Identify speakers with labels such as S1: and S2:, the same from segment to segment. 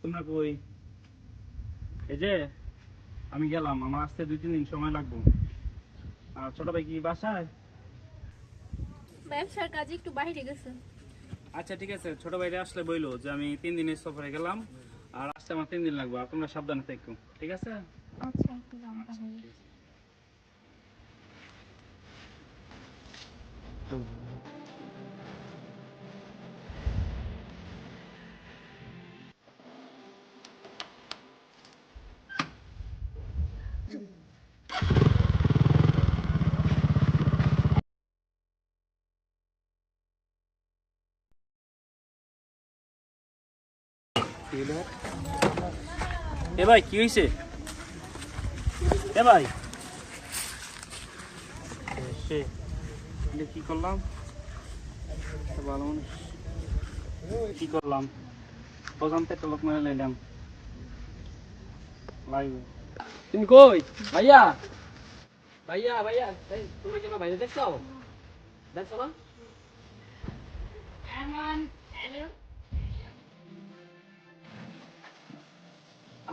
S1: তোমরা কই? এই যে আমি গেলাম, আমার আসতে 2-3 দিন সময় লাগবে। আর ছোট ভাই কি বাসায়?
S2: ব্যবসার কাজে একটু বাইরে গেছে।
S1: আচ্ছা ঠিক আছে, ছোট ভাইরা আসলে বইলো যে আমি 3 দিনের সফরে গেলাম, আর আসতে আমার 3 দিন লাগবে, আর তোমরা সাবধানে থেকো, ঠিক আছে?
S2: আচ্ছা গেলাম
S1: আচ্ছা,
S2: তাহলে।
S1: ঠিক আছে। এ ভাই কি হয়েছে? এ ভাই সে কি করলাম? ভালো মানুষ কি করলাম? অজান্তে একটা লোক মেরে লাইলাম। লাগবে।
S3: তুমি কই ভাইয়া? ভাইয়া ভাইয়া তুমি কেন বাইরে দেখছো? দেখছো না?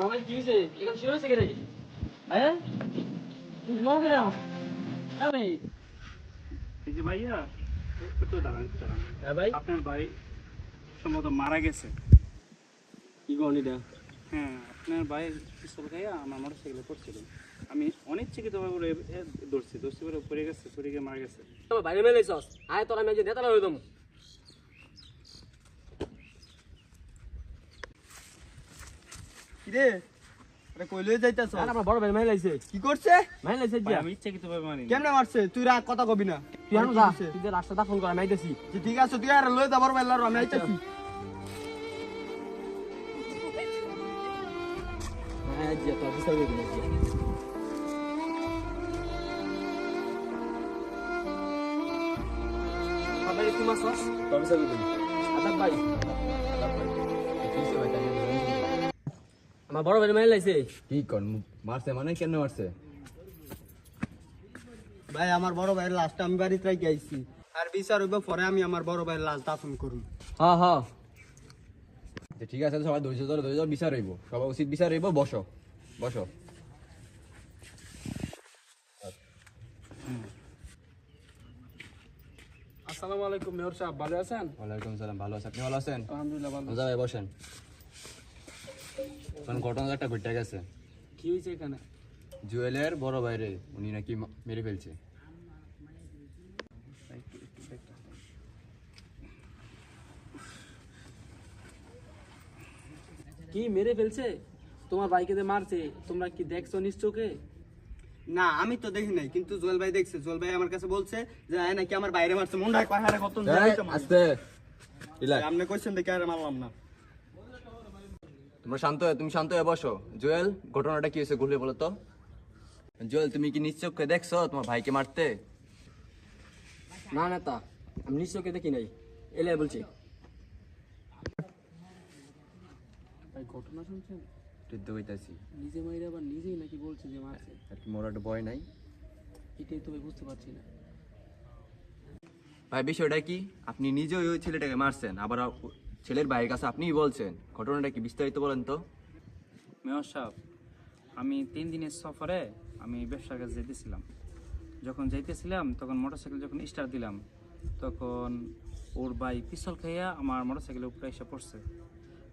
S3: আমার কি হয়েছে? এখন শুরু হয়েছে কেন? হ্যাঁ মনে নাও আমি
S1: এই যে ভাইয়া, একটু দাঁড়ান, একটু দাঁড়ান।
S3: হ্যাঁ ভাই
S1: আপনার ভাই সম্ভবত মারা গেছে।
S3: কি গনি এটা?
S1: হ্যাঁ, আপনার ভাই পিস্তল খাইয়া আমার মোটরসাইকেলে পড়ছিল। আমি অনিচ্ছাকৃতভাবে ধরছি, পরে পড়ে গেছে, পড়ে গিয়ে মারা গেছে।
S3: তোমার বাইরে মেলে সস আয় তোরা আমি যে নেতা হয়ে দম
S4: কিরে আরে কই লই যাইতাছ?
S3: আর আমার বড় ভাই মেলে আইছে
S4: কি করছে?
S3: মেলে আইছে
S1: ভাই,
S3: যা
S1: আমি ইচ্ছাকৃতভাবে মারিনি।
S4: কেমনে মারছে? তুই রাগ কথা কবি না।
S3: তুই আনো যা তুই যে রাস্তা দা ফোন করা মাইতেছি
S4: যে ঠিক আছে তুই আর লই যাবার বেলার আমি আইতাছি।
S3: হ্যাঁ জি তো বুঝতে পারবি না আবার কি মাছ মাছ তো বুঝতে পারবি আদাব ভাই
S5: কিসে ভাই তাই
S3: আমার বড় ভাই মেলে আইছে
S5: কি কোন মারছে মানে কেন মারছে?
S4: ভাই আমার বড় ভাইয়ের লাশটা আমি বাড়িতে রাখি আইছি। আর বিচার হইব পরে আমি আমার বড় ভাইয়ের লাশ দাফন করব।
S3: হ্যাঁ হ্যাঁ
S5: যে ঠিক আছে সবাই ধৈর্য ধরে বিচার হইব, সবাই উচিত বিচার হইব। বসো বসো।
S1: আসসালামু আলাইকুম মেয়র সাহেব, ভালো আছেন?
S5: ওয়ালাইকুম সালাম, ভালো আছেন? আপনি ভালো আছেন?
S1: আলহামদুলিল্লাহ ভালো।
S5: মজা ভাই বসেন। কোন ঘটনা একটা ঘটে গেছে।
S1: কি হয়েছে এখানে?
S5: জুয়েলের বড় ভাইরে উনি নাকি মেরে ফেলছে।
S3: কি মেরে ফেলছে? তোমার বাইকে মারছে, তোমরা কি দেখছো নিজ চোখে?
S4: না আমি তো দেখি নাই, কিন্তু জুয়েল ভাই দেখছে। জুয়েল ভাই আমার কাছে বলছে যে আয় নাকি আমার বাইরে মারছে। মন রাখ পাহাড়ে কত
S5: আস্তে রিল্যাক্স।
S4: আপনি কোশ্চেন দেখে আর মারলাম না।
S5: তুমি শান্ত হয়ে বসো। জুয়েল, ঘটনাটা কি হয়েছে ঘুরে বলো তো। জুয়েল, তুমি কি নিজ চোখে দেখছো তোমার ভাইকে মারতে?
S3: না না তা আমি নিজ চোখে দেখি নাই, এলে বলছি।
S1: ভাই ঘটনা শুনছেন?
S5: যুদ্ধ হইতাছি
S1: নিজে মাইরে আবার নিজেই নাকি বলছে যে মারছে।
S5: আর কি মোর একটা ভয় নাই।
S1: এটাই তো ভাই বুঝতে পারছি না।
S5: ভাই বিষয়টা কি, আপনি নিজেও ওই ছেলেটাকে মারছেন, আবার ছেলের ভাইয়ের কাছে আপনিই বলছেন। ঘটনাটা কি বিস্তারিত বলেন তো।
S1: মেয়র সাহেব, আমি 3 দিনের সফরে আমি ব্যবসার কাছে যেতেছিলাম। যখন যাইতেছিলাম তখন মোটরসাইকেল যখন স্টার্ট দিলাম, তখন ওর ভাই পিস্তল খাইয়া আমার মোটরসাইকেলের উপরে এসে পড়ছে।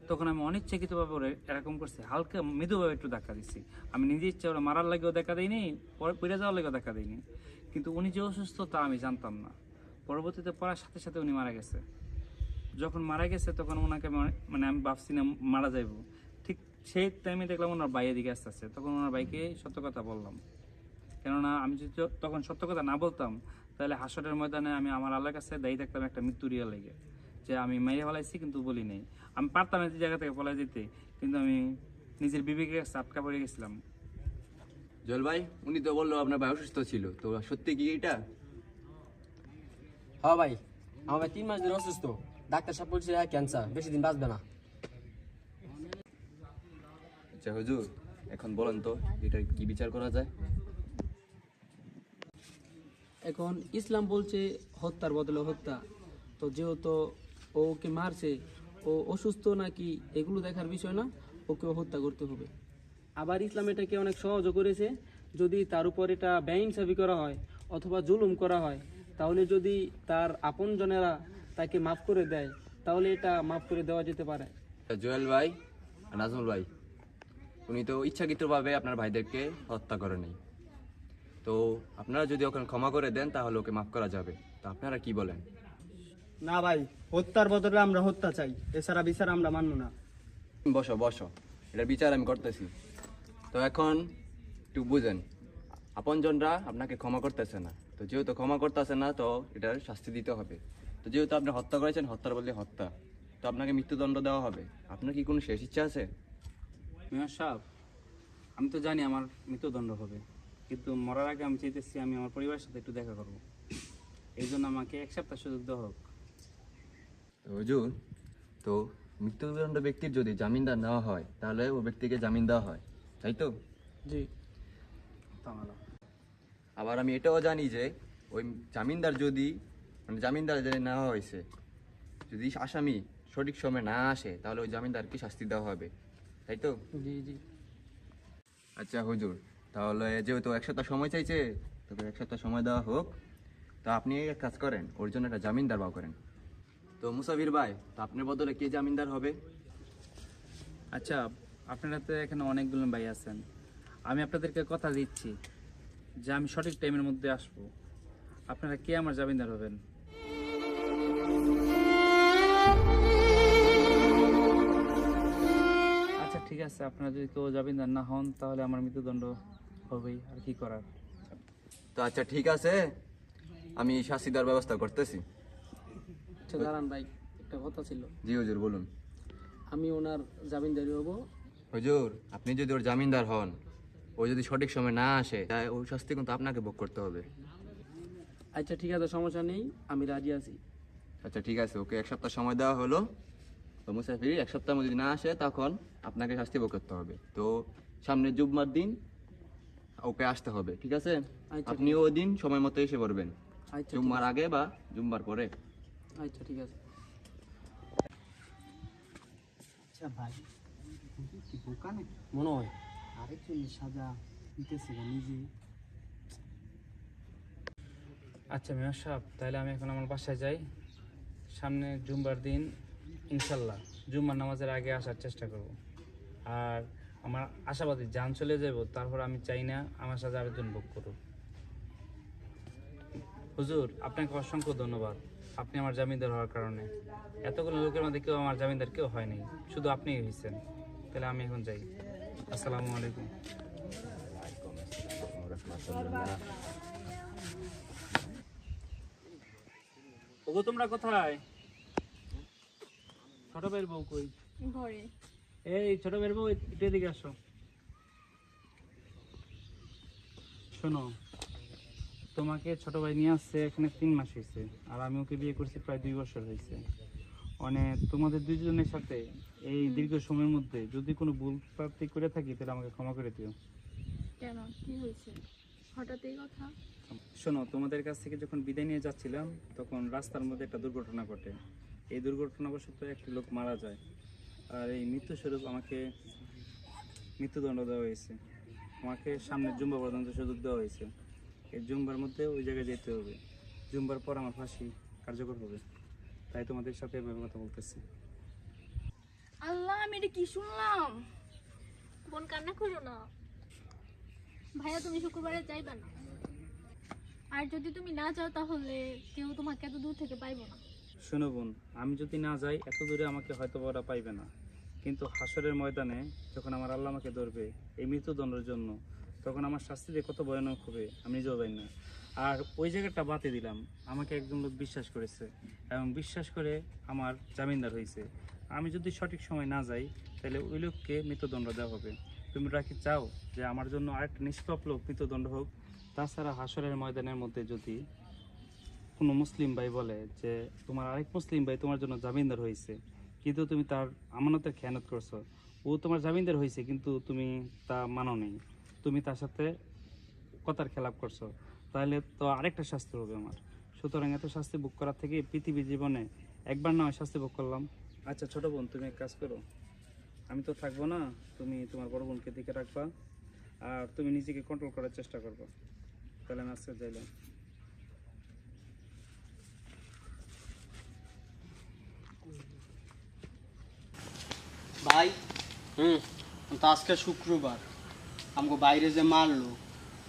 S1: তখন আমি অনিচ্ছাকৃতভাবে ওরে এরকম করছি, হালকা মৃদুভাবে একটু ধাক্কা দিচ্ছি। আমি নিজে ইচ্ছা ওরা মারার লাগেও দেখা দিইনি, পড়ে যাওয়ার লাগেও দেখা দিইনি। কিন্তু উনি যে অসুস্থ তা আমি জানতাম না। পরবর্তীতে পড়ার সাথে সাথে উনি মারা গেছে। যখন মারা গেছে তখন ওনাকে মানে আমি ভাবছি না মারা যাইব। ঠিক সেই টাইমে দেখলাম ওনার ভাইয়ের দিকে আসতেছে, তখন ওনার ভাইকে সত্য কথা বললাম। কেননা আমি যদি তখন সত্য কথা না বলতাম, তাহলে হাসরের ময়দানে আমি আমার আল্লাহর কাছে দায়ী থাকতাম একটা মৃত্যু রিয়া লেগে, যে আমি মেরে ফেলাইছি কিন্তু বলি নেই। আমি পারতাম এই জায়গা থেকে ফলাই দিতে, কিন্তু আমি নিজের বিবেকের কাছে আটকা পড়ে গেছিলাম।
S5: জল ভাই, উনি তো বললো আপনার ভাই অসুস্থ ছিল, তো সত্যি কি এটা?
S3: হ্যাঁ ভাই, আমার ভাই 3 মাস ধরে অসুস্থ। ডাক্তার সাহেব বলছে ক্যান্সার, বেশি দিন বাঁচবে না।
S5: আচ্ছা হুজুর, এখন বলেন তো এটা কি বিচার করা যায়?
S6: এখন ইসলাম বলছে হত্যার বদলে হত্যা। তো যেহেতু ওকে মারছে, ও অসুস্থ নাকি এগুলো দেখার বিষয় না, ওকেও হত্যা করতে হবে।
S7: আবার ইসলাম এটাকে অনেক সহজও করেছে। যদি তার উপর এটা বেইনসাফি করা হয় অথবা জুলুম করা হয়, তাহলে যদি তার আপনজনেরা তাকে মাফ করে দেয়, তাহলে এটা মাফ করে দেওয়া যেতে পারে।
S5: জুয়েল ভাই আর নাজমুল ভাই, উনি তো ইচ্ছাকৃতভাবে আপনার ভাইদেরকে হত্যা করেনি, তো আপনারা যদি ওকে ক্ষমা করে দেন তাহলে ওকে মাফ করা যাবে। তো আপনারা কি বলেন?
S4: না ভাই, হত্যার বদলে আমরা হত্যা চাই, এছাড়া বিচার আমরা মানব না।
S5: বসো বসো, এটার বিচার আমি করতেছি। তো এখন একটু বুঝেন, আপনজনরা আপনাকে ক্ষমা করতেছে না, তো যেহেতু ক্ষমা করতেছে না তো এটার শাস্তি দিতে হবে। তো যেহেতু আপনি হত্যা করেছেন, হত্যার বদলে হত্যা, তো আপনাকে মৃত্যুদণ্ড দেওয়া হবে। আপনার কি কোনো শেষ ইচ্ছা আছে?
S1: মেয়র সাহেব, আমি তো জানি আমার মৃত্যুদণ্ড হবে, কিন্তু মরার আগে আমি চাইতেছি আমি আমার পরিবারের সাথে একটু দেখা করব। এই জন্য আমাকে 1 সপ্তাহ সুযোগ দেওয়া হোক।
S5: তো হুজুর, তো মৃত্যুদণ্ড ব্যক্তির যদি জামিনদার নেওয়া হয় তাহলে ও ব্যক্তিকে জামিন দেওয়া হয়, তাই তো?
S6: জি।
S1: তাহলে
S5: আবার আমি এটাও জানি যে ওই জামিনদার যদি জামিনদার যদি নেওয়া হয়েছে, যদি আসামি সঠিক সময় না আসে তাহলে ওই জামিনদারকে শাস্তি দেওয়া হবে, তাই তো?
S6: জি জি।
S5: আচ্ছা হুজুর, তাহলে যেহেতু 1 সপ্তাহ সময় চাইছে, তোকে 1 সপ্তাহ সময় দেওয়া হোক। তো আপনি এক কাজ করেন, ওর জন্য একটা জামিনদার বার করেন। তো মুসাফির ভাই, তো আপনার বদলে কে জামিনদার হবে?
S1: আচ্ছা, আপনারা তো এখানে অনেকগুলো ভাই আছেন, আমি আপনাদেরকে কথা দিচ্ছি যে আমি সঠিক টাইমের মধ্যে আসব। আপনারা কে আমার জামিনদার হবেন? আচ্ছা ঠিক আছে, আপনারা যদি কেউ জামিনদার না হন তাহলে আমার মৃত্যুদণ্ড হবেই, আর কি করার।
S5: তো আচ্ছা ঠিক আছে, আমি শাস্তি দেওয়ার ব্যবস্থা করতেছি।
S6: আচ্ছা দাঁড়ান ভাই, একটা কথা ছিল।
S5: জি হুজুর বলুন।
S6: আমি ওনার জামিনদারি হব।
S5: হুজুর, আপনি যদি ওর জামিনদার হন, ও যদি সঠিক সময় না আসে তাই ওই শাস্তি কিন্তু আপনাকে ভোগ করতে হবে।
S6: আচ্ছা ঠিক আছে, সমস্যা নেই, আমি রাজি আছি।
S5: আচ্ছা ঠিক আছে, ওকে 1 সপ্তাহ সময় দেওয়া হলো। তো মুসাফির 1 সপ্তাহের মধ্যে যদি না আসে তখন আপনাকে শাস্তি ভোগ করতে হবে। তো সামনে জুম্মার দিন ওকে আসতে হবে, ঠিক আছে?
S6: আচ্ছা,
S5: আপনিও ওই দিন সময় মতো এসে পড়বেন,
S6: আচ্ছা
S5: জুম্মার আগে বা জুম্মার পরে।
S6: আচ্ছা ঠিক আছে।
S4: আচ্ছা ভাই, কি বোকা না
S7: মনে হয়
S4: আরেকজনের সাজা দিতেছে না নিজে।
S1: আচ্ছা মেয়র সাহেব, তাহলে আমি এখন আমার বাসায় যাই। সামনে জুম্মার দিন ইনশাল্লাহ জুম্মার নামাজের আগে আসার চেষ্টা করব। আর আমার আশাবাদী জান চলে যাব, তারপর আমি চাই না আমার সাথে আরেকজন ভোগ করুক। হুজুর, আপনাকে অসংখ্য ধন্যবাদ, আপনি আমার জামিনদার হওয়ার কারণে। এতগুলো লোকের মধ্যে কেউ আমার জামিনদার কেউ হয়নি, শুধু আপনিই হয়েছেন। তাহলে আমি এখন যাই। আসসালামু আলাইকুম। ওগো, তোমরা কোথায়? ছোট ভাইয়ের বউ কই?
S2: ঘরে।
S1: এই ছোট ভাইয়ের বউ, একটু এদিকে আসো। শোনো, তোমাকে ছোট ভাই নিয়ে আসছে এখানে 3 মাস হয়েছে, আর আমি ওকে বিয়ে করছি প্রায় 2 বছর হয়েছে। মানে তোমাদের দুজনের সাথে এই দীর্ঘ সময়ের মধ্যে যদি কোনো ভুল প্রাপ্তি করে থাকি তাহলে আমাকে ক্ষমা করে দিও।
S2: কেন, কি হয়েছে হঠাৎ এই কথা?
S1: শোনো, তোমাদের কাছ থেকে যখন বিদায় নিয়ে যাচ্ছিলাম তখন রাস্তার মধ্যে একটা দুর্ঘটনা ঘটে। এই দুর্ঘটনাবশত একটি লোক মারা যায়, আর এই মৃত্যুস্বরূপ আমাকে মৃত্যুদণ্ড দেওয়া হয়েছে। আমাকে সামনে জুম্বা পর্যন্ত সুযোগ দেওয়া হয়েছে। এই জুম্বার মধ্যে ওই জায়গায় যেতে হবে, জুম্বার পর আমার ফাঁসি কার্যকর হবে। তাই তোমাদের সাথে এভাবে কথা বলতেছি।
S2: আল্লাহ, আমি এটা কি শুনলাম? বোন কান্না করো না। ভাইয়া, তুমি শুক্রবারে যাইবা না, আর যদি তুমি না যাও তাহলে কেউ তোমাকে এত দূর থেকে পাইবো না।
S1: শোনো বোন, আমি যদি না যাই এত দূরে আমাকে হয়তো ওরা পাইবে না, কিন্তু হাসরের ময়দানে যখন আমার আল্লাহ আমাকে ধরবে এই মৃত্যুদণ্ডের জন্য, তখন আমার শাস্তি যে কত ভয়ানক হবে আমি নিজেও জানি না। আর ওই জায়গাটা বাতে দিলাম, আমাকে একজন লোক বিশ্বাস করেছে এবং বিশ্বাস করে আমার জামিনদার হয়েছে। আমি যদি সঠিক সময় না যাই তাহলে ওই লোককে মৃত্যুদণ্ড দেওয়া হবে। তোমরা কি চাও যে আমার জন্য আরেকটা নিষ্পাপ লোক মৃত্যুদণ্ড হোক? তাছাড়া হাসরের ময়দানের মধ্যে যদি কোনো মুসলিম ভাই বলে যে তোমার আরেক মুসলিম ভাই তোমার জন্য জামিনদার হয়েছে, কিন্তু তুমি তার আমানতের খেয়ানত করছো, ও তোমার জামিনদার হয়েছে কিন্তু তুমি তা মানো নেই, তুমি তার সাথে কথার খেলাপ করছো, তাহলে তো আরেকটা শাস্তি হবে আমার। সুতরাং এত শাস্তি ভোগ করার থেকে পৃথিবী জীবনে একবার না হয় শাস্তি ভোগ করলাম। আচ্ছা ছোট বোন, তুমি এক কাজ করো, আমি তো থাকবো না, তুমি তোমার বড় বোনকে দিকে রাখবা আর তুমি নিজেকে কন্ট্রোল করার চেষ্টা করবা। তাহলে আমি আজকে যাইলাম।
S4: ভাই তো আজকে শুক্রবার আমাকে বাইরে যে মারলো,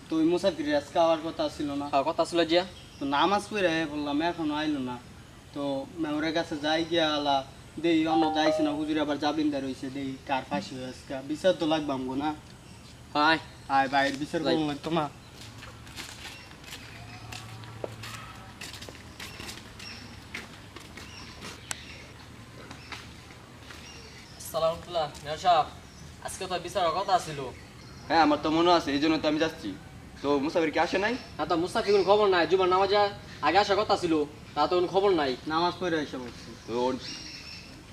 S4: তো ওই মুসাফির আজকে আওয়ার কথা ছিল না?
S3: কথা ছিল জিয়া,
S4: তো নামাজ পড়ে বললাম এখনো আইলো না। তো মেমরের কাছে যাই গিয়া আলা দেই অন্য যাইছে না, হুজুর আবার জাবিনদার হয়েছে, দেই কার ফাঁসি হয়ে আজকে বিচার তো লাগবে আমগো না?
S3: হাই
S4: আয় বাইরের বিচার করবো লাগতো না?
S3: সালামুল্লাহ মেয়র সাহেব, আজকে তো বিচারের কথা ছিল।
S5: হ্যাঁ আমার তো মনে আছে, এই জন্য তো আমি যাচ্ছি। তো মুসাফির কি আসে নাই?
S3: না তো মুস্তাফির কোনো খবর নাই, জুমার নামাজে আগে আসার কথা ছিল, তা তো কোনো খবর নাই।
S4: নামাজ পড়ে এসে বলছি।
S5: তো ওর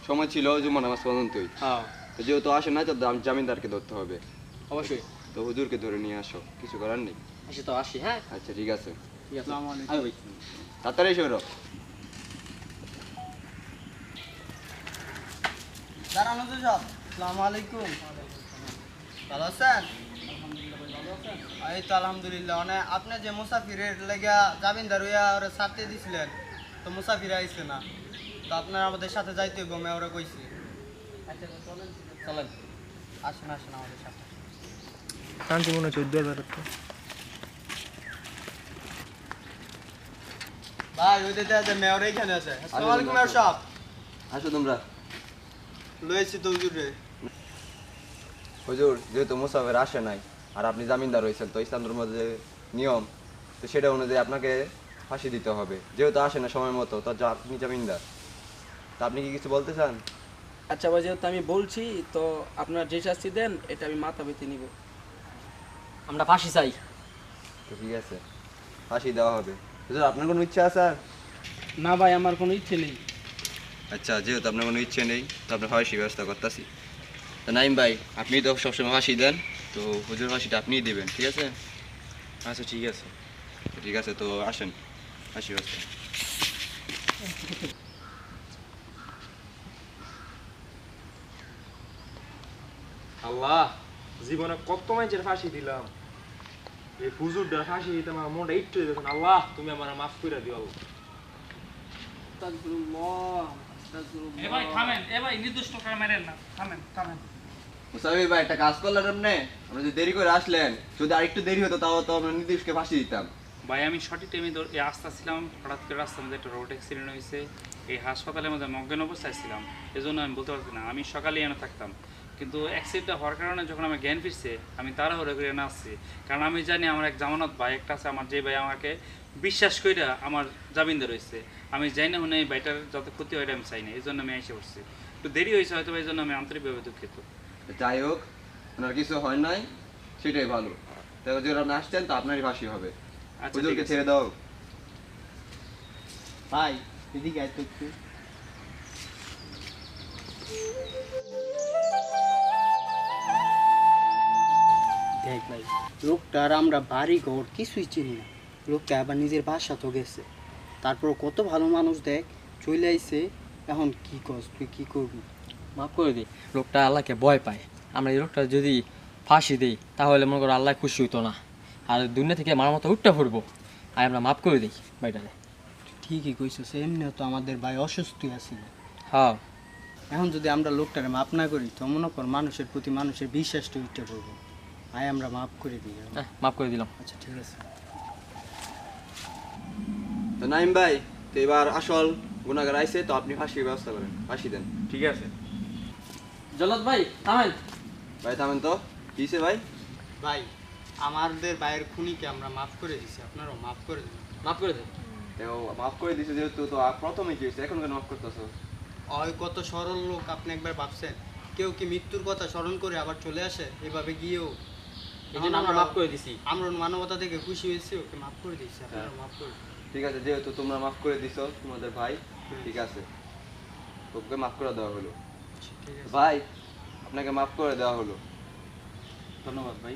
S5: সময় ছিল জুম্মা নামাজ পর্যন্তই।
S3: হ্যাঁ
S5: তো যেহেতু আসে নাই তো জামিনদারকে ধরতে হবে।
S3: অবশ্যই,
S5: তো হুজুরকে ধরে নিয়ে আসো, কিছু করার নেই।
S3: আসি তো আসি। হ্যাঁ
S5: আচ্ছা ঠিক আছে,
S3: ঠিক আছে।
S4: আসসালামু আলাইকুম।
S3: আয় ভাই।
S5: তাড়াতাড়ি এসে বেরো।
S4: দাঁড়ানো তো সব। আসসালামু আলাইকুম। ভালো আছেন? এই তো আলহামদুলিল্লাহ। মানে আপনি যে মুসাফিরের লেগা জামিনদার হইয়া ওরা ছাড়তে দিছিলেন, তো মুসাফির আইছে না, তো আপনার আমাদের সাথে যাইতে হইব, আমি ওরা কইছি। আচ্ছা চলেন
S3: চলেন।
S4: আসেন আসেন আমাদের সাথে।
S6: শান্তি মনে 14,000
S4: ভাই ওই দিতে আছে, মেয়র এইখানে আছে। আসসালামু আলাইকুম মেয়র সাহেব।
S5: আসো তোমরা।
S4: লয়েছি তো হুজুর রে।
S5: হুজুর যেহেতু মুসাফির আসে নাই আর আপনি জামিনদার হয়েছেন, তো ইসলাম ধর্মের যে নিয়ম, তো সেটা অনুযায়ী আপনাকে ফাঁসি দিতে হবে। যেহেতু আসে না সময় মতো, তো আপনি জামিনদার, তা আপনি কি কিছু বলতে চান?
S7: আচ্ছা ভাই, যেহেতু আমি বলছি, তো আপনার যে শাস্তি দেন এটা আমি মাথা পেতে নিব।
S3: আমরা ফাঁসি চাই।
S5: তো ঠিক আছে, ফাঁসি দেওয়া হবে। হুজুর আপনার কোনো ইচ্ছা আছে?
S7: না ভাই, আমার কোনো ইচ্ছে নেই।
S5: আচ্ছা, যেহেতু আপনার কোনো ইচ্ছে নেই তো আপনার ফাঁসি ব্যবস্থা করতেছি। তো নাইম ভাই, আপনি তো সবসময় ফাঁসি দেন, তো হুজুর ফাঁসিটা আপনিই দেবেন, ঠিক আছে?
S1: আচ্ছা ঠিক আছে।
S5: ঠিক আছে, তো আসেন ফাঁসি ব্যবস্থা।
S8: আল্লাহ, জীবনে কত মানুষের ফাঁসি দিলাম, এই হুজুরটার ফাঁসি দিতে আমার মনটা একটু দেখুন। আল্লাহ তুমি আমার মাফ করে দিও।
S1: এ ভাই থামেন, এ ভাই নির্দিষ্ট করে মেরেন না, থামেন থামেন।
S5: মুসাফির ভাই একটা কাজ করলেন আপনি, আমরা যদি দেরি করে আসলেন, যদি আরেকটু দেরি হতো তাও তো আমরা নির্দিষ্টকে ফাঁসি দিতাম।
S1: ভাই আমি সঠিক টাইমে আসতে ছিলাম, হঠাৎ করে রাস্তার মধ্যে একটা রোড অ্যাক্সিডেন্ট হয়েছে, এই হাসপাতালের মধ্যে মগ্ন অবস্থায় ছিলাম, এই জন্য আমি বলতে পারছি না। আমি সকালেই এনে থাকতাম, কিন্তু অ্যাক্সিডেন্টটা হওয়ার কারণে যখন আমার জ্ঞান ফিরছে আমি তাড়াহুড়ো করে এনে আসছি, কারণ আমি জানি আমার এক জামানত ভাই একটা আছে, আমার যে ভাই আমাকে বিশ্বাস করে আমার জামিনদার রয়েছে, আমি যাই না মনে এই ভাইটার যত ক্ষতি হয় এটা আমি চাই না, এই জন্য আমি এসে পড়ছি। একটু দেরি হয়েছে হয়তো, এই জন্য আমি আন্তরিকভাবে দুঃখিত।
S5: যাই হোক, ওনার কিছু হয় নাই, সেটাই ভালো। তাই যদি আপনি আসতেন তো আপনারই ফাঁসি হবে।
S1: আচ্ছা ঠিক
S5: হুজুরকে
S1: আছে।
S5: ছেড়ে দাও।
S4: ভাই এদিকে আয় তো একটু। দেখ ভাই, লোকটার আমরা বাড়ি ঘর কিছুই চিনি না, লোকটা আবার নিজের বাসা তো গেছে, তারপর কত ভালো মানুষ, দেখ চলে আইছে। এখন কি কস, তুই কি করবি?
S3: মাফ করে দিই, লোকটা আল্লাহকে ভয় পায়। আমরা এই লোকটা যদি ফাঁসি দিই তাহলে মনে করো আল্লাহ খুশি হইতো না, আর দুনিয়া থেকে মার মতো উঠতে পড়বো। আর আমরা মাফ করে দিই ভাইটারে।
S4: ঠিকই কইছিস, এমনিও তো আমাদের ভাই অসুস্থ আছিল।
S3: হ্যাঁ
S4: এখন যদি আমরা লোকটারে মাফ না করি তো মনে কর মানুষের প্রতি মানুষের বিশ্বাসটা উঠতে পড়বো। আয় আমরা মাফ করে দিই।
S3: মাফ করে দিলাম।
S4: আচ্ছা ঠিক আছে।
S5: তো নাইম ভাই, তো এবার আসল গুনাহগার আইছে, তো আপনি ফাঁসির ব্যবস্থা করেন, ফাঁসি দেন।
S8: ঠিক আছে।
S3: জল্লাদ ভাই থামেন।
S5: ভাই থামেন তো, কিসে ভাই?
S4: ভাই আমাদের ভাইয়ের খুনিকে আমরা মাফ করে দিছি, আপনারাও মাফ করে দিন।
S3: মাফ করে দেন।
S5: তো মাফ করে দিছে যেহেতু, তো প্রথমে কি হয়েছে, এখন কেন মাফ করতেছো?
S4: ওই কত সরল লোক, আপনি একবার ভাবছেন কেউ কি মৃত্যুর কথা স্মরণ করে আবার চলে আসে এভাবে গিয়েও?
S3: এই জন্য আমরা মাফ করে দিছি।
S4: আমরা মানবতা থেকে খুশি হয়েছি, ওকে মাফ করে দিয়েছি, আপনারা মাফ করে দিন।
S5: ঠিক আছে, যেহেতু তোমরা মাফ করে দিছো তোমাদের ভাই, ঠিক আছে, ওকে মাফ করে দেওয়া হলো।
S4: ঠিক আছে
S5: ভাই আপনাকে মাফ করে দেওয়া হলো।
S1: ধন্যবাদ ভাই।